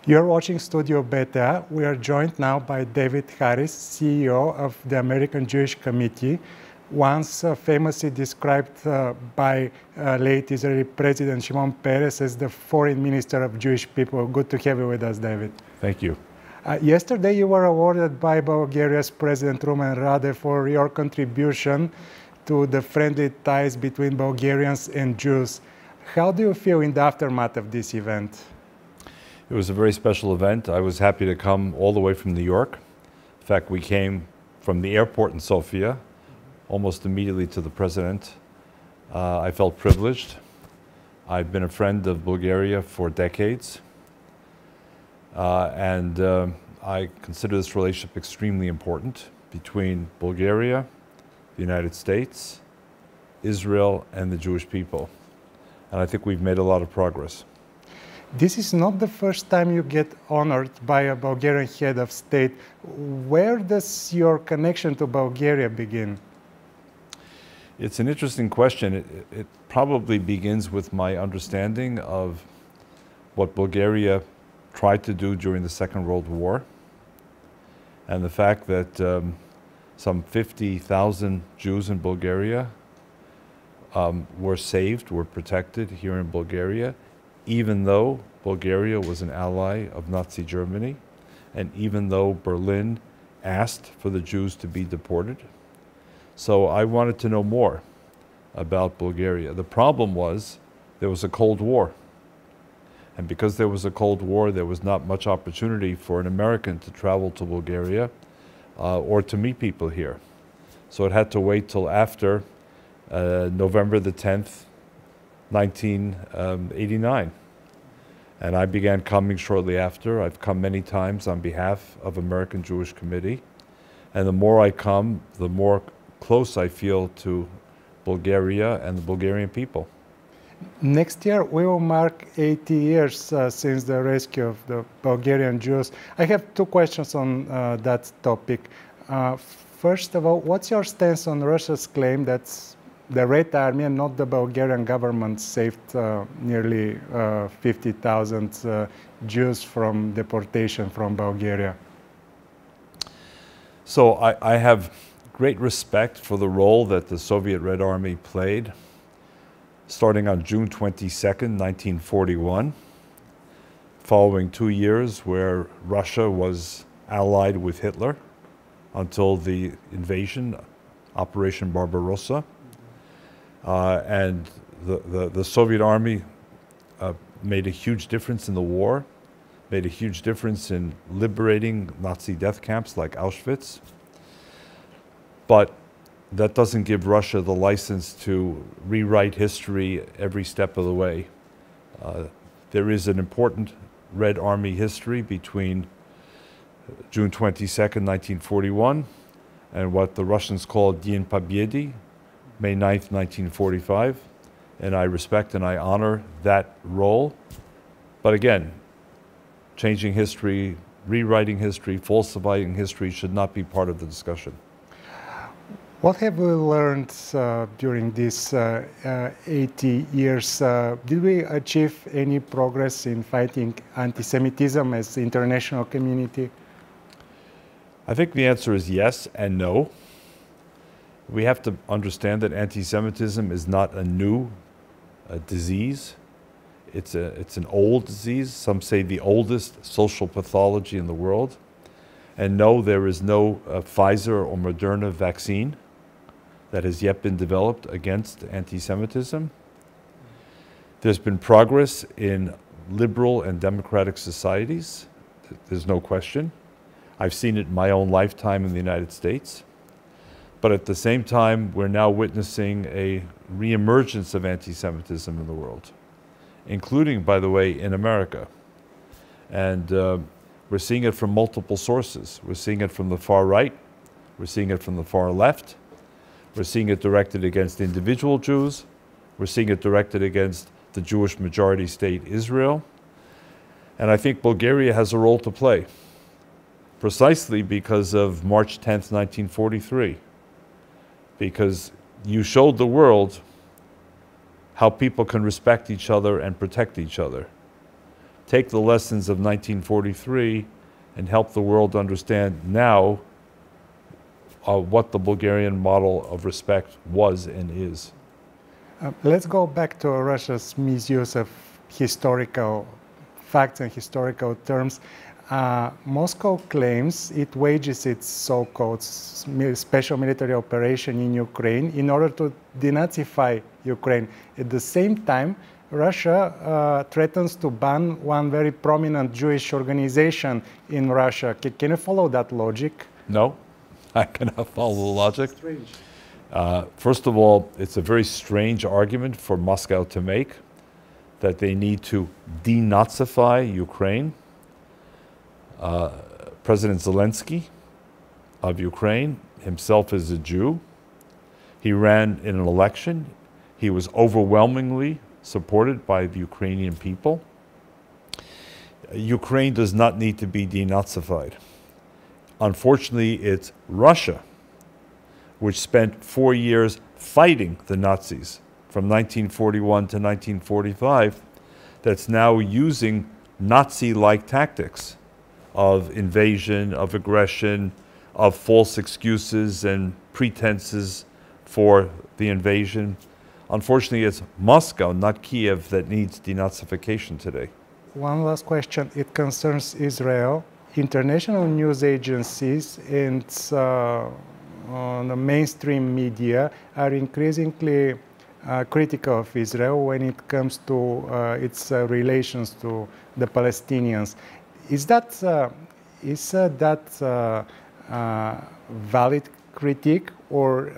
You're watching Studio BTAA. We are joined now by Дейвид Харис, CEO of the American Jewish Committee, once famously described by late Israeli President Shimon Perez as the foreign minister of Jewish people. Good to have you with us, David. Thank you. Yesterday you were awarded by Bulgaria's President Rumen Radef for your contribution to the friendly ties between Bulgarians and Jews. How do you feel in the aftermath of this event? It was a very special event. I was happy to come all the way from New York. In fact, we came from the airport in Sofia almost immediately to the president. I felt privileged. I've been a friend of Bulgaria for decades. I consider this relationship extremely important between Bulgaria, the United States, Israel, and the Jewish people. And I think we've made a lot of progress. This is not the first time you get honored by a Bulgarian head of state. Where does your connection to Bulgaria begin? It's an interesting question. It probably begins with my understanding of what Bulgaria tried to do during the Second World War, and the fact that some 50,000 Jews in Bulgaria were saved, were protected here in Bulgaria, even though Bulgaria was an ally of Nazi Germany, and even though Berlin asked for the Jews to be deported. So I wanted to know more about Bulgaria. The problem was there was a Cold War. And because there was a Cold War, there was not much opportunity for an American to travel to Bulgaria or to meet people here. So it had to wait till after November the 10th, 1989. And I began coming shortly after. I've come many times on behalf of American Jewish Committee. And the more I come, the more close I feel to Bulgaria and the Bulgarian people. Next year, we will mark 80 years since the rescue of the Bulgarian Jews. I have two questions on that topic. First of all, what's your stance on Russia's claim that the Red Army and not the Bulgarian government saved nearly 50,000 Jews from deportation from Bulgaria? So I have great respect for the role that the Soviet Red Army played starting on June 22nd, 1941, following 2 years where Russia was allied with Hitler until the invasion, Operation Barbarossa. And the Soviet Army made a huge difference in the war, made a huge difference in liberating Nazi death camps like Auschwitz. But that doesn't give Russia the license to rewrite history every step of the way. There is an important Red Army history between June 22nd, 1941, and what the Russians call Dien Pobyedy, May 9th, 1945. And I respect and I honor that role. But again, changing history, rewriting history, falsifying history should not be part of the discussion. What have we learned during these 80 years? Did we achieve any progress in fighting anti-Semitism as the international community? I think the answer is yes and no. We have to understand that anti-Semitism is not a new disease. It's an old disease. Some say the oldest social pathology in the world. And no, there is no Pfizer or Moderna vaccine that has yet been developed against anti-Semitism. There's been progress in liberal and democratic societies. There's no question. I've seen it in my own lifetime in the United States. But at the same time, we're now witnessing a reemergence of anti-Semitism in the world, including, by the way, in America. And we're seeing it from multiple sources. We're seeing it from the far right. We're seeing it from the far left. We're seeing it directed against individual Jews. We're seeing it directed against the Jewish majority state Israel. And I think Bulgaria has a role to play, precisely because of March 10th, 1943. Because you showed the world how people can respect each other and protect each other. take the lessons of 1943 and help the world understand now what the Bulgarian model of respect was and is. Let's go back to Russia's misuse of historical facts and historical terms. Moscow claims it wages its so-called special military operation in Ukraine in order to denazify Ukraine. At the same time, Russia threatens to ban one very prominent Jewish organization in Russia. Can you follow that logic? No, I cannot follow the logic. Strange. First of all, it's a very strange argument for Moscow to make that they need to denazify Ukraine. President Zelensky of Ukraine himself is a Jew. He ran in an election. He was overwhelmingly supported by the Ukrainian people. Ukraine does not need to be denazified. Unfortunately, it's Russia, which spent 4 years fighting the Nazis from 1941 to 1945, that's now using Nazi-like tactics of invasion, of aggression, of false excuses and pretenses for the invasion. Unfortunately, it's Moscow, not Kiev, that needs denazification today. One last question. It concerns Israel. International news agencies and the mainstream media are increasingly critical of Israel when it comes to its relations to the Palestinians. Is that valid critique, or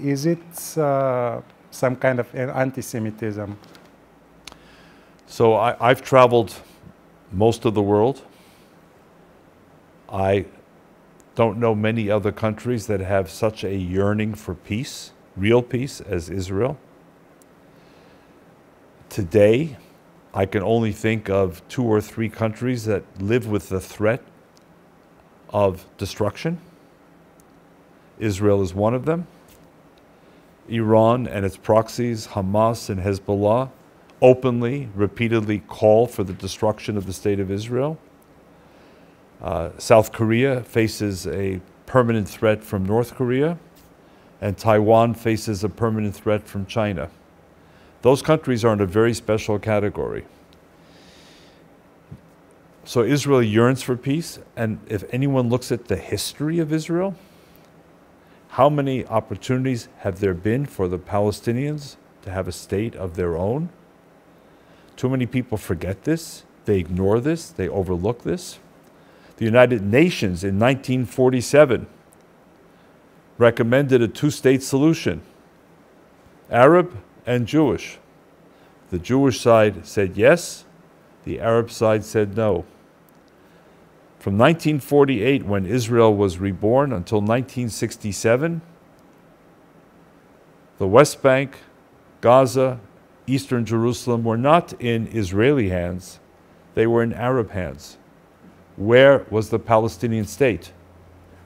is it some kind of anti-Semitism? So I've traveled most of the world. I don't know many other countries that have such a yearning for peace, real peace, as Israel. Today, I can only think of 2 or 3 countries that live with the threat of destruction. Israel is one of them. Iran and its proxies, Hamas and Hezbollah, openly, repeatedly call for the destruction of the state of Israel. South Korea faces a permanent threat from North Korea, and Taiwan faces a permanent threat from China. Those countries are in a very special category. So Israel yearns for peace, and if anyone looks at the history of Israel, how many opportunities have there been for the Palestinians to have a state of their own? Too many people forget this, they ignore this, they overlook this. The United Nations in 1947 recommended a 2-state solution, Arab and Jewish. The Jewish side said yes, the Arab side said no. From 1948, when Israel was reborn, until 1967, the West Bank, Gaza, Eastern Jerusalem were not in Israeli hands, they were in Arab hands. Where was the Palestinian state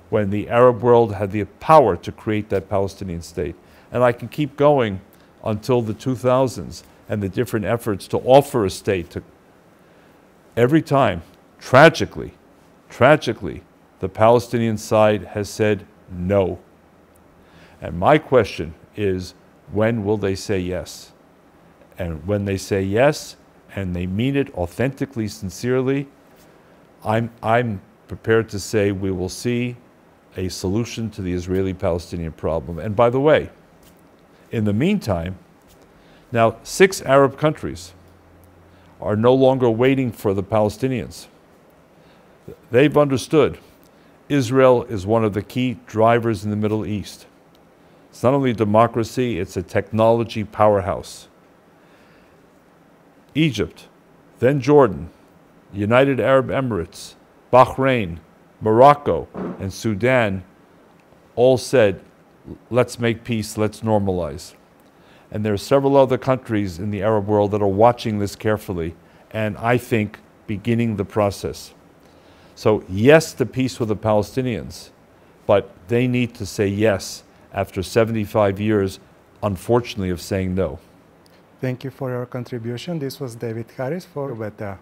when the Arab world had the power to create that Palestinian state? And I can keep going until the 2000s and the different efforts to offer a state. Every time, tragically, the Palestinian side has said no. And my question is, when will they say yes? And when they say yes, and they mean it authentically, sincerely, I'm prepared to say we will see a solution to the Israeli-Palestinian problem. And by the way, in the meantime, now 6 Arab countries are no longer waiting for the Palestinians. They've understood Israel is one of the key drivers in the Middle East. It's not only democracy, it's a technology powerhouse. Egypt, then Jordan, United Arab Emirates, Bahrain, Morocco, and Sudan all said, let's make peace, let's normalize. And there are several other countries in the Arab world that are watching this carefully, and I think beginning the process. So yes to peace with the Palestinians, but they need to say yes after 75 years, unfortunately, of saying no. Thank you for your contribution. This was David Harris for БТА.